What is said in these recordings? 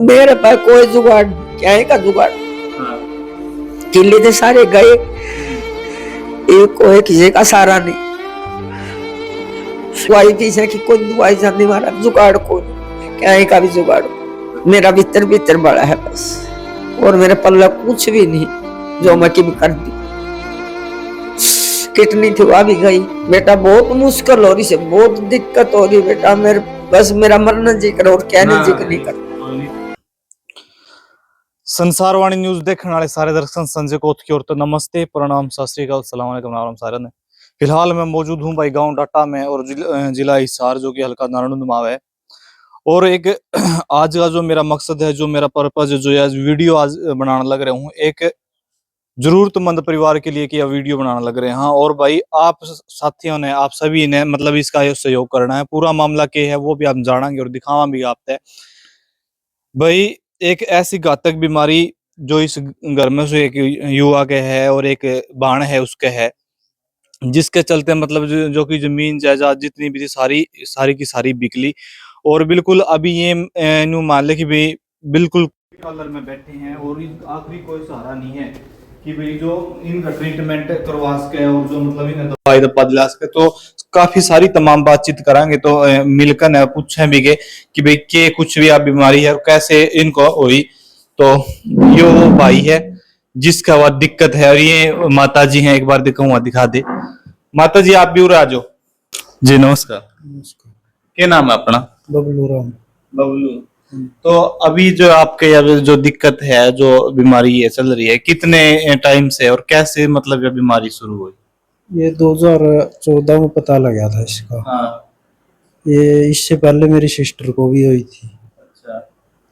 मेरे पास कोई जुगाड़ क्या है का जुगाड़। किले थे सारे गए, एक कोई किसी का सारा नहीं। दवाई पीछे की कोई दवाई जाने वाला जुगाड़ को क्या है का भी जुगाड़। मेरा भीतर भीतर बड़ा है बस, और मेरे पल्ला कुछ भी नहीं जो मैं की भी कर दी। किडनी थी वो भी गई बेटा, बहुत मुश्किल हो रही है, बहुत दिक्कत हो रही बेटा। मेरे बस मेरा मरना जिक्र और कहने जिक्र नहीं कर। संसारवाणी न्यूज देखने वाले सारे दर्शक संजय कोत की ओर तो नमस्ते, प्रणाम, सत श्री अकाल, सलाम अलैकुम नाम सारे ने। फिलहाल मैं मौजूद हूं भाई गांव डाटा में और जिला हिसार जो कि हल्का नारायण माव है। और एक आज का जो मेरा मकसद है, जो मेरा पर्पज है, जो आज वीडियो आज बनाने लग रहा हूँ, एक जरूरतमंद परिवार के लिए कि वीडियो बनाने लग रहे हैं। हाँ, और भाई आप साथियों ने, आप सभी ने मतलब इसका सहयोग करना है। पूरा मामला क्या है वो भी आप जानेंगे और दिखावा भी आपसे। भाई एक ऐसी घातक बीमारी जो इस घर में से एक युवा के है और एक बाण है उसके है, जिसके चलते मतलब जो कि जमीन जायदाद जितनी भी थी सारी सारी की सारी बिकली। और बिल्कुल अभी ये न्यू मान ले कि भाई बिल्कुल कॉलर में बैठे हैं और आखिरी कोई सहारा नहीं है कि भाई जो इनका ट्रीटमेंट करवा सके और जो मतलब इन्हें दवाई दवा दिला सके। तो काफी सारी तमाम बातचीत करांगे, तो मिलकर पूछे भी गए कि भाई के कुछ भी आप बीमारी है और कैसे इनको हुई। तो ये वो भाई है जिसका वह दिक्कत है, और ये माता जी हैं, एक बार दिखाऊंगा, दिखा दे माता जी, आप भी उरा जो जी। नमस्कार। नमस्कार। क्या नाम है अपना? बबलू राम। बबलू। तो अभी जो आपके अब जो दिक्कत है, जो बीमारी ये चल रही है, कितने टाइम से और कैसे मतलब ये बीमारी शुरू हुई? ये 2014 में पता लगा था इसका। हाँ। ये इससे पहले मेरी सिस्टर को भी हुई थी। अच्छा।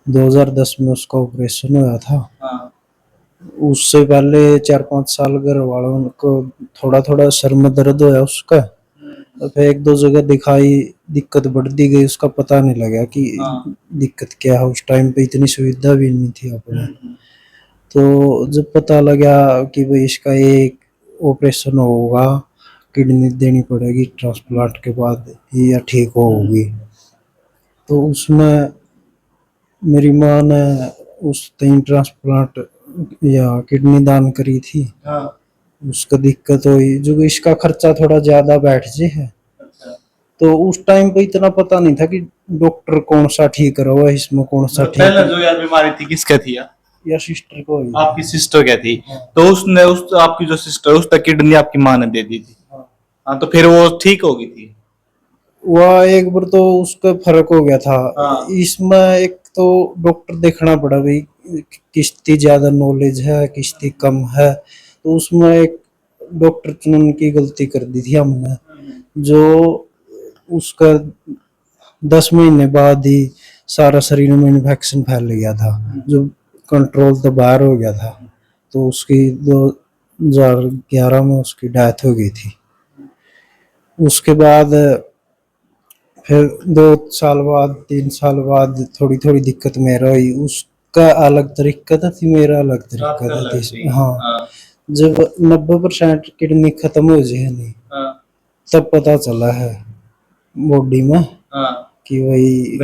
2010 में उसका ऑपरेशन हुआ था। हाँ। उससे पहले 4-5 साल घर वालों को थोड़ा थोड़ा सर में दर्द हुआ उसका। तो फिर एक दो जगह दिखाई, दिक्कत बढ़ती गई, उसका पता नहीं लगा कि दिक्कत क्या है। उस टाइम पे इतनी सुविधा भी नहीं थी अपने। तो जब पता लगा कि भाई इसका एक ऑपरेशन होगा, किडनी देनी पड़ेगी ट्रांसप्लांट के बाद ही या ठीक होगी, तो उसमें मेरी माँ ने उस तीन ट्रांसप्लांट या किडनी दान करी थी। हाँ। उसका दिक्कत हुई, जो इसका खर्चा थोड़ा ज्यादा बैठ जे है। अच्छा। तो उस टाइम पे इतना पता नहीं था कि डॉक्टर कौन सा ठीक करवा, इसमें कौन सा ठीक पहले जो यार बीमारी थी किसके थी यार? या सिस्टर को हुई। आपकी सिस्टर क्या थी? तो उसने उस आपकी जो सिस्टर उसका किडनी आपकी माँ ने दे दी थी। हाँ, तो फिर वो ठीक हो गई थी? वह एक बार तो उसका फर्क हो गया था। हाँ। इसमें एक तो डॉक्टर देखना पड़ा भाई, किसकी ज्यादा नॉलेज है किसकी कम है। तो उसमें एक डॉक्टर चुनने की गलती कर दी थी हमने, जो उसका 10 महीने बाद ही सारा शरीर में इन्फेक्शन फैल गया था, जो कंट्रोल तो बाहर हो गया था। तो उसकी 2011 में उसकी डेथ हो गई थी। उसके बाद फिर 2 साल बाद 3 साल बाद थोड़ी थोड़ी दिक्कत मेरा हुई। उसका अलग तरीका थी, मेरा अलग तरीका था। हाँ, जब 90% किडनी खत्म हो जाए नहीं, तब पता चला है बॉडी में कि भाई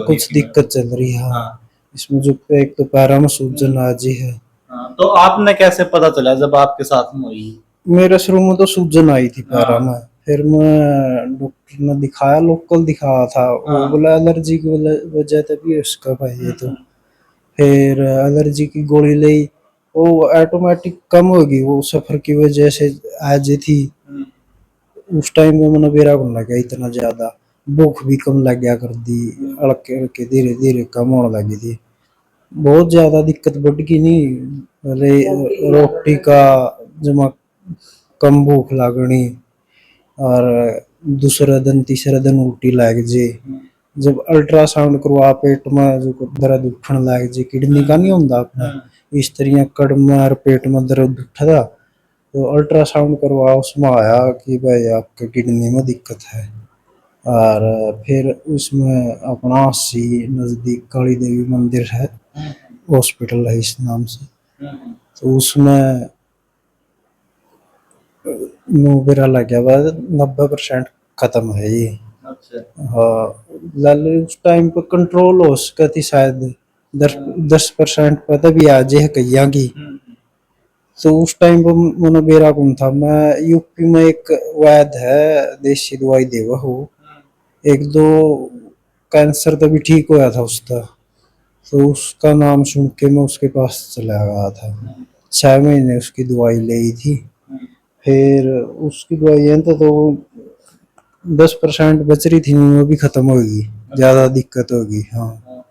कुछ दिक्कत चल रही है। हाँ, इसमें जो एक तो पैरा में सूजन आ जी है। तो आपने कैसे पता चला जब आपके साथ में हुई? मेरे शुरू में तो सूजन आई थी पैरा में, फिर मैं डॉक्टर ने दिखाया, लोकल दिखाया था। वो बोला एलर्जी की वजह तभी उसका भाई ये तो। फिर एलर्जी की गोली ली, वो ऑटोमेटिक कम होगी, वो सफर की वजह से आज थी। उस टाइम में मैंने बेरा को लगा इतना ज्यादा, भूख भी कम लग गया कर दी, हल्के हल्के धीरे धीरे कम होने लगी थी। बहुत ज्यादा दिक्कत बढ़ गई नहीं, रोटी का जमा कम भूख लगनी, और दूसरे दिन तीसरे दिन उल्टी लग जे। जब अल्ट्रासाउंड करवा पेट में जो दर्द उठने लग जे, किडनी का नहीं होता अपना इस तरह कड़ में और पेट में दर्द उठता, तो अल्ट्रासाउंड करवा, उसमें आया कि भाई आपके किडनी में दिक्कत है। और फिर उसमें अपना सी नजदीक काली देवी मंदिर है, हॉस्पिटल है इस नाम से, तो उसमें मेरा लग गया बाद 90% खत्म है ये। अच्छा। हाँ, लाले उस टाइम पे कंट्रोल हो सका थी शायद 10% पता भी आ जाए कहिया की। तो उस टाइम पे मैंने बेरा कौन था, मैं यूपी में एक वैद है देसी दवाई देवा हो, एक दो कैंसर तभी ठीक होया था उसका, तो उसका नाम सुन के मैं उसके पास चला गया था। 6 महीने उसकी दवाई ली थी। फिर उसकी दवाई है तो 10% बच रही थी, वो भी खत्म होगी, ज्यादा दिक्कत होगी। हाँ,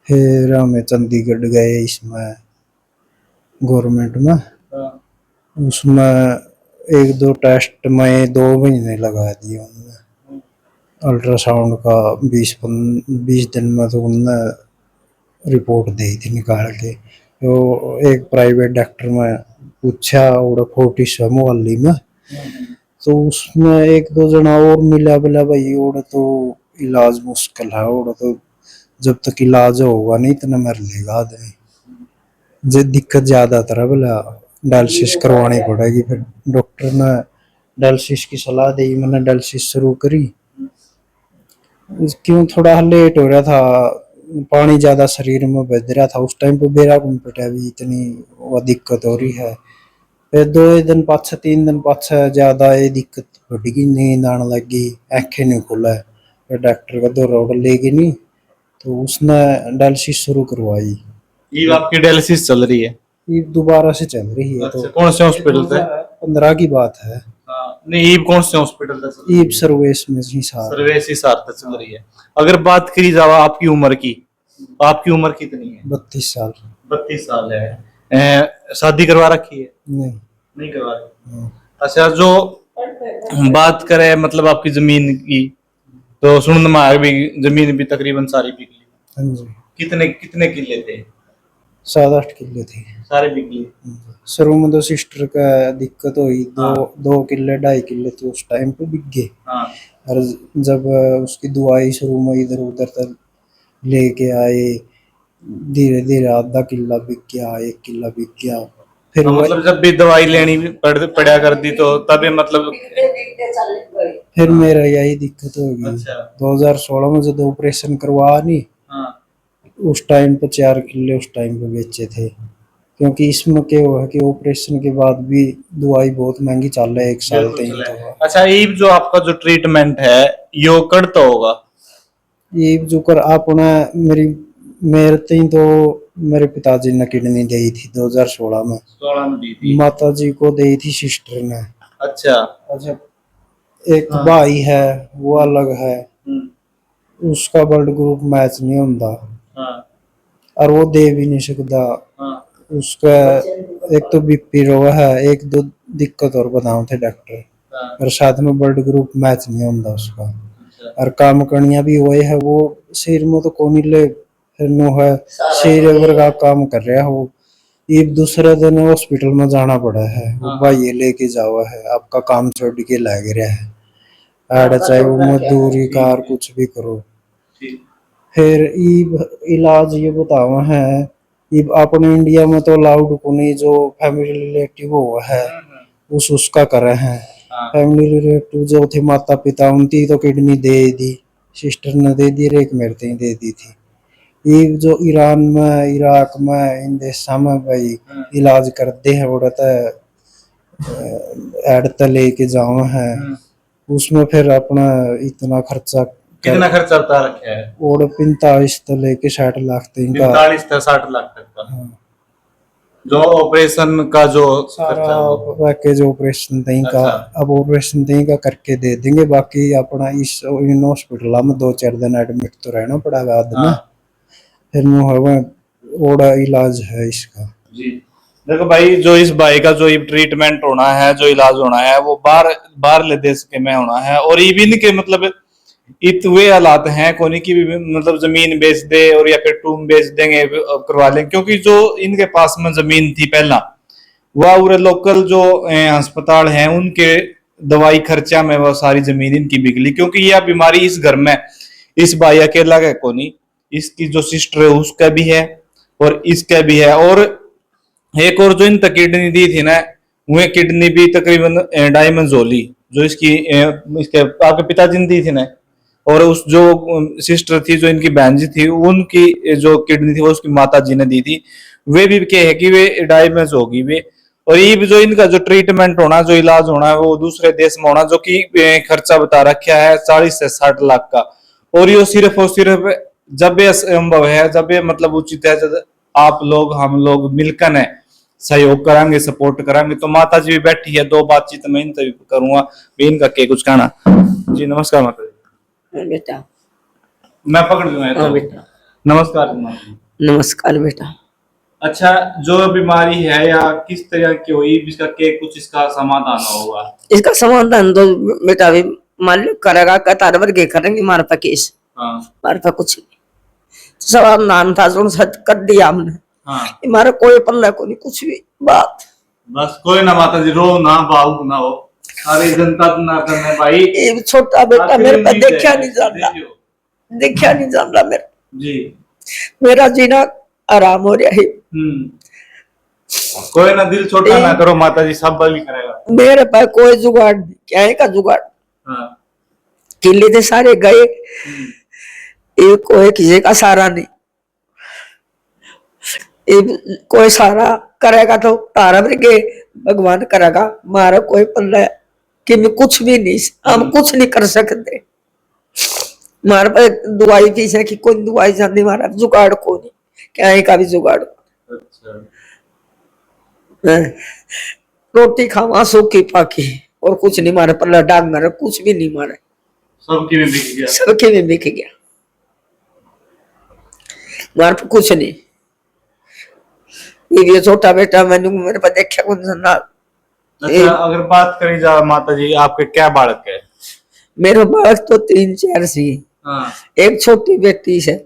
फिर हमें चंडीगढ़ गए इसमें गवर्नमेंट में, उसमें एक दो टेस्ट में 2 महीने लगा दिए उनने। अल्ट्रासाउंड का 20 दिन में तो उनने रिपोर्ट दी थी निकाल के। तो एक प्राइवेट डॉक्टर में पूछा और 40 मोहल्ली में, तो उसमें एक दो जना और मिला बोला भाई और तो इलाज मुश्किल है, और तो जब तक इलाज होगा नहीं इतना मर लेगा आदमी, जो दिक्कत ज्यादा तरह बोला डायलिसिस करवानी पड़ेगी। फिर डॉक्टर ने डायलिसिस की सलाह दी, मैंने डायलिसिस शुरू करी। क्यों थोड़ा लेट हो रहा था, पानी ज्यादा शरीर में बह रहा था उस टाइम पे, बेरा कुंपटा भी इतनी वो दिक्कत हो रही है। फिर 2 दिन पाछे 3 दिन पाछे ज्यादा ये दिक्कत बढ़ गई, नींद आने लगी, आंखें नहीं खुला। फिर डॉक्टर का दौरा लेगी नहीं, तो उसने डायलिसिस शुरू करवाई। ये आपकी डायलिसिस चल रही है? ये दोबारा से चल रही है। अच्छा, तो कौन से हॉस्पिटल से? 15 की बात है। नहीं, ये कौन से हॉस्पिटल से चल रही है? ईब सर्वेश में ही सार सर्वेस ही सार से चल रही है। अगर बात करी जाए आपकी उम्र की, आपकी उम्र कितनी है? 32 साल। 32 साल है। शादी करवा रखी है? नहीं। नहीं करवा रखी। अच्छा, जो बात करें मतलब आपकी जमीन की, तो सुनने में आया भी जमीन भी तकरीबन सारी बिक ली। हाँ जी, कितने कितने किले थे? 7-8 किले थे। सारे बिक लिए? शुरू में तो सिस्टर का दिक्कत हुई, हाँ। 2 किले 2.5 किले तो उस टाइम पे बिक गए। हाँ। और जब उसकी दवाई शुरू में इधर उधर तक लेके आए, धीरे धीरे आधा किला बिक गया, 1 किला बिक गया। फिर हाँ, मतलब जब भी दवाई लेनी पड़ा कर दी तो तभी मतलब। फिर मेरा यही दिक्कत होगी। अच्छा। 2016 में जब ऑपरेशन करवा नहीं, हाँ। उस टाइम पे 4 किले उस टाइम पे बेचे थे। क्योंकि इसमें क्या हुआ कि ऑपरेशन के बाद भी दवाई बहुत महंगी चल रही है, 1 साल बिल्कुल तक। चला है। अच्छा, ये जो आपका जो ट्रीटमेंट है यो करता होगा? ये जो कर आपने मेरे तई तो मेरे पिताजी ने किडनी दी थी 2016 में। 16 में दी थी? माता जी को दी थी सिस्टर ने। अच्छा। अच्छा, एक भाई है वो अलग है, उसका ब्लड ग्रुप मैच नहीं होता। हाँ। और वो दे भी नहीं सकता। हाँ। उसका एक तो बीपी रो है, एक दो दिक्कत और बताओ थे डॉक्टर। हाँ। और साथ में ब्लड ग्रुप मैच नहीं होता उसका। अच्छा। और काम करनिया भी हुए है, वो शरीर में तो कोनी ले फिर नो है, शरीर अगर का काम कर रहा है वो। एक दूसरे दिन हॉस्पिटल में जाना पड़ा है, वो भाई ये लेके जावा है, आपका काम छोड़ के लग रहा है। आड़ चाहे वो मजदूरी कार कुछ भी करो। फिर इलाज ये बतावा है, अपने इंडिया में तो अलाउड को नहीं, जो फैमिली रिलेटिव वो है उसका करे हैं। फैमिली रिलेटिव जो थे माता पिता, उनकी तो किडनी दे दी, सिस्टर ने दे दी, एक मेरे ही दे दी थी। ये जो ईरान में इराक में इन देशों में भाई इलाज करते हैं, उड़ता एड लेके जाओ है, उसमें फिर अपना इतना खर्चा कितना खर्चा बता रखा है? और 45 से लेके 60 लाख तक का। 45 से 60 लाख तक का? हाँ। जो ऑपरेशन का जो सारा पैकेज ऑपरेशन तक का। अच्छा। अब ऑपरेशन तक का करके दे देंगे, बाकी अपना इस इन हॉस्पिटल में 2-4 दिन एडमिट तो रहना पड़ेगा आदमी। हाँ। फिर और इलाज है इसका। जी, देखो भाई, जो इस भाई का जो ट्रीटमेंट होना है, जो इलाज होना है, वो बाहर ले देश के में होना है। और इवन के मतलब वे हालात हैं कोनी की भी मतलब जमीन बेच दे और या फिर टूम बेच देंगे करवा लेंगे, क्योंकि जो इनके पास में जमीन थी पहला, वह लोकल जो अस्पताल हैं उनके दवाई खर्चा में वो सारी जमीन इनकी बिगली। क्योंकि यह बीमारी इस घर में इस भाई अकेला का कोनी, इसकी जो सिस्टर है उसका भी है और इसका भी है। और एक और जो इन तक किडनी दी थी ना, वह किडनी भी तकरीबन डायमंड जोली जो इसकी इसके आपके पिताजी ने दी थी ना, और उस जो सिस्टर थी, जो इनकी बहन जी थी, उनकी जो किडनी थी वो उसकी माता जी ने दी थी। वे भी कहे है कि वे डायमेज होगी वे। और ये भी जो इनका जो ट्रीटमेंट होना, जो इलाज होना है वो दूसरे देश में होना, जो कि खर्चा बता रखा है 40 से 60 लाख का। और ये सिर्फ और सिर्फ जब ये संभव है, जब ये मतलब उचित है, जब आप लोग हम लोग मिलकर है सहयोग करांगे, सपोर्ट करांगे। तो माता जी भी बैठी है, दो बातचीत मैं इनसे भी करूंगा, भी इनका क्या कुछ कहना। जी नमस्कार माता जी। बेटा मैं पकड़ लूंगा हाँ बेटा, नमस्कार माता जी। नमस्कार बेटा। अच्छा, जो बीमारी है या किस तरह की हुई, इसका क्या कुछ इसका समाधान होगा? इसका समाधान तो बेटा अभी मालिक करेगा, कतार वर्गे करेंगे, मारे पे केस, हाँ मारे पे कुछ नहीं। समाधान था जो सच कर दिया हमने, हाँ, हमारा कोई पल्ला को नहीं, कुछ भी बात। बस कोई ना माता जी, रो ना, भावुक ना हो, सारी जनता ना करने भाई। ये छोटा बेटा मेरे पे देखा नहीं जाता, देखा नहीं जाता मेरा जी, मेरा जीना आराम हो रहा है। कोई ना, दिल छोटा ना करो माता जी, सब बल करेगा। मेरे पास कोई जुगाड़ नहीं, क्या है का जुगाड़। हाँ। किले थे सारे गए, ये कोई किसी का सहारा नहीं। ये कोई सहारा करेगा तो तारा के भगवान करेगा, मारा कोई पल्ला कि मैं कुछ भी नहीं, हम कुछ नहीं कर सकते। मारे पे दवाई पीछे की कोई दवाई जाती, मारा जुगाड़ को नहीं, क्या है का भी जुगाड़। अच्छा। रोटी खावा सूखी पाकी और कुछ नहीं, मारे पल्ला डांग मारे कुछ भी नहीं, मारे सबकी में बिक गया, सबके में बिक गया, मारे पे कुछ नहीं। ये छोटा बेटा मैंने मेरे पे देखा कौन सा ना। अच्छा, अगर बात करी जाए माता जी, आपके क्या बालक है? मेरे बालक तो 3-4 सी, हाँ। एक छोटी बेटी है,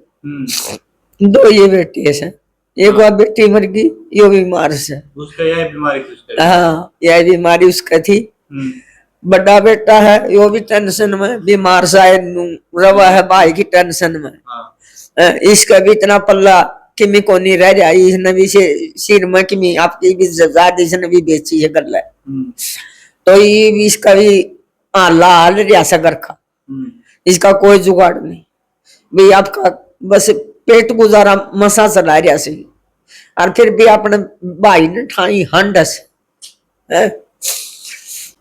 2 ये बेटी है, एक बार बेटी मर गई, यो बीमार से, उसका यह बीमारी थी उसका? हाँ यह बीमारी उसका थी। बड़ा बेटा है, यो भी टेंशन में बीमार शायद रवा है, भाई की टेंशन में। हाँ। इसका भी इतना पल्ला किमी को नहीं रह जाए, इसने भी सिर में किमी आपकी भी ज्यादा इसने भी बेची है गल। तो ये भी इसका भी लाल रियासा घर का, इसका कोई जुगाड़ नहीं भाई, आपका बस पेट गुजारा मसा चला रहा सी। और फिर भी अपने भाई ने ठाई हंडस है।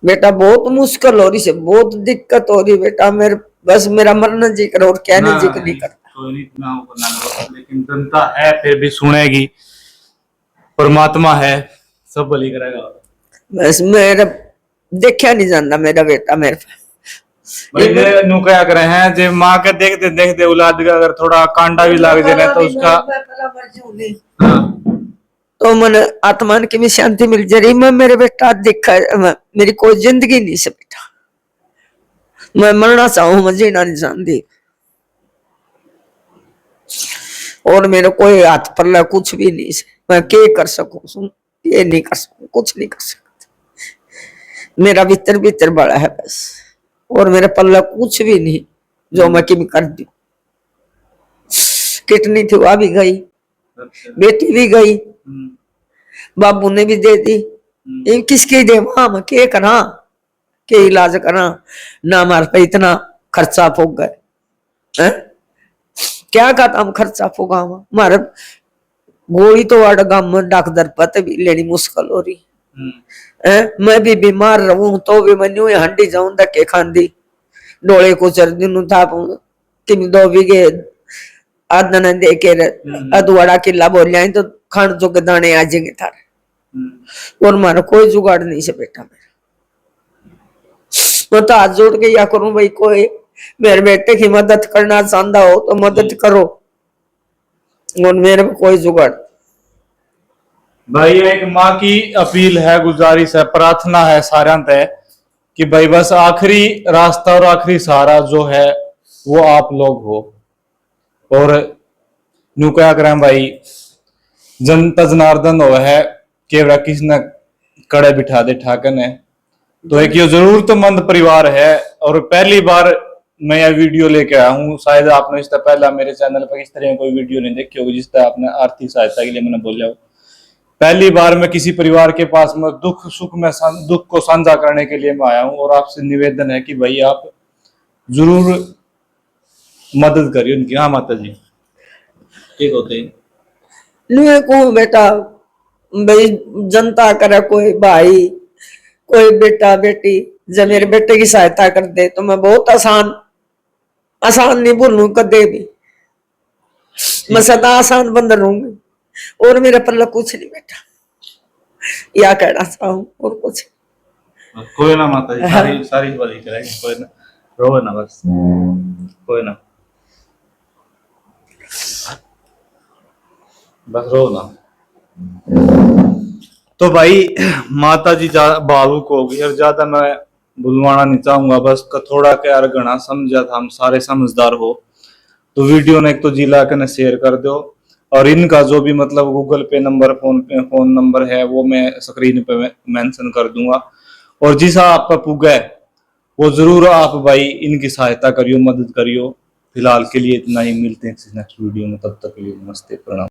बेटा बहुत मुश्किल हो रही है, बहुत दिक्कत हो रही बेटा, मेरे बस मेरा मरना जिक्र और कहने जिक्र नहीं करता। लेकिन जनता है फिर भी सुनेगी, परमात्मा है, सब भली करेगा। बस मेरा देखा नहीं जाता मेरा बेटा मेरे भाई नु क्या करे हैं, जे माँ के देखते देखते औलाद का अगर थोड़ा कांडा भी लग जाए तो उसका तो मन आत्मा की भी शांति मिल जाए। मैं मेरे बेटा देखा, मेरी कोई जिंदगी नहीं से बेटा, मैं मरना चाहूं, मैं जीना नहीं चाहती। और मेरे कोई हाथ पल्ला कुछ भी नहीं से, मैं क्या कर सकूं, सुन ये नहीं कर सकूं, कुछ नहीं कर सकता। मेरा भीतर भीतर बड़ा है बस, और मेरे पल्ला कुछ भी नहीं जो मैं किम कर दूं। किडनी थी वह भी गई, बेटी भी गई, बाबू ने भी दे दी। ये किसके दे, वहां मैं क्या करा, के इलाज करा ना, हमारे पे इतना खर्चा फूक गए, क्या कहता हम खर्चा फूका हमारे गोली तो वाड़ गांव में डॉक्टर पता भी लेनी मुश्किल हो रही है। मैं भी बीमार रहूं तो भी मैं न्यू हंडी जाऊं धक्के खांदी, डोले को चर्दी था कि 2 बीघे आदन दे के अधवाड़ा किला बोल जाए तो खान जो के दाने आ जाएंगे थारे। और मारा कोई जुगाड़ नहीं से बेटा मेरा, मैं तो हाथ जोड़ के या करूं भाई, कोई मेरे बेटे की मदद करना चाहता हो तो मदद करो, और मेरे में कोई जुगाड़। भाई एक माँ की अपील है, गुजारिश है, प्रार्थना है सारा तय कि भाई बस आखिरी रास्ता और आखिरी सहारा जो है वो आप लोग हो। और न्यू क्या करें भाई, जनता जनार्दन हो है केवरा किसने कड़े बिठा दे ठाकन है। तो एक ये जरूरतमंद परिवार है, और पहली बार मैं यह वीडियो लेके आया हूँ। शायद आपने इससे पहला मेरे चैनल पर इस तरह कोई वीडियो नहीं देखी होगी जिस तरह आपने आर्थिक सहायता के लिए मैंने बोला हो। पहली बार मैं किसी परिवार के पास में दुख सुख में दुख को साझा करने के लिए मैं आया हूँ। और आपसे निवेदन है कि भाई आप जरूर मदद करियो उनकी। हाँ माता जी ठीक होते हैं। नुए को बेटा भाई जनता करे, कोई भाई कोई बेटा बेटी जब मेरे बेटे की सहायता कर दे तो मैं बहुत आसान आसान नहीं बोलूं कदे भी, मैं सदा आसान बंद रहूंगी। और मेरे पल्ला कुछ नहीं बेटा, या कहना चाहूं और कुछ। कोई ना माता जी, सारी सारी भली करेंगे, कोई ना, रो ना बस, कोई ना, बस रो ना। तो भाई माता जी भावुक हो गई और ज्यादा मैं बुलवाना नहीं चाहूंगा, बस थोड़ा क्या घना समझा था, हम सारे समझदार हो। तो वीडियो ने एक तो जिला के शेयर कर दो, और इनका जो भी मतलब गूगल पे नंबर, फोन नंबर है वो मैं स्क्रीन पे मेंशन कर दूंगा। और जिस आप पुगा है वो जरूर आप भाई इनकी सहायता करियो, मदद करियो। फिलहाल के लिए इतना ही, मिलते हैं नेक्स्ट वीडियो में, तब तक के लिए नमस्ते, प्रणाम।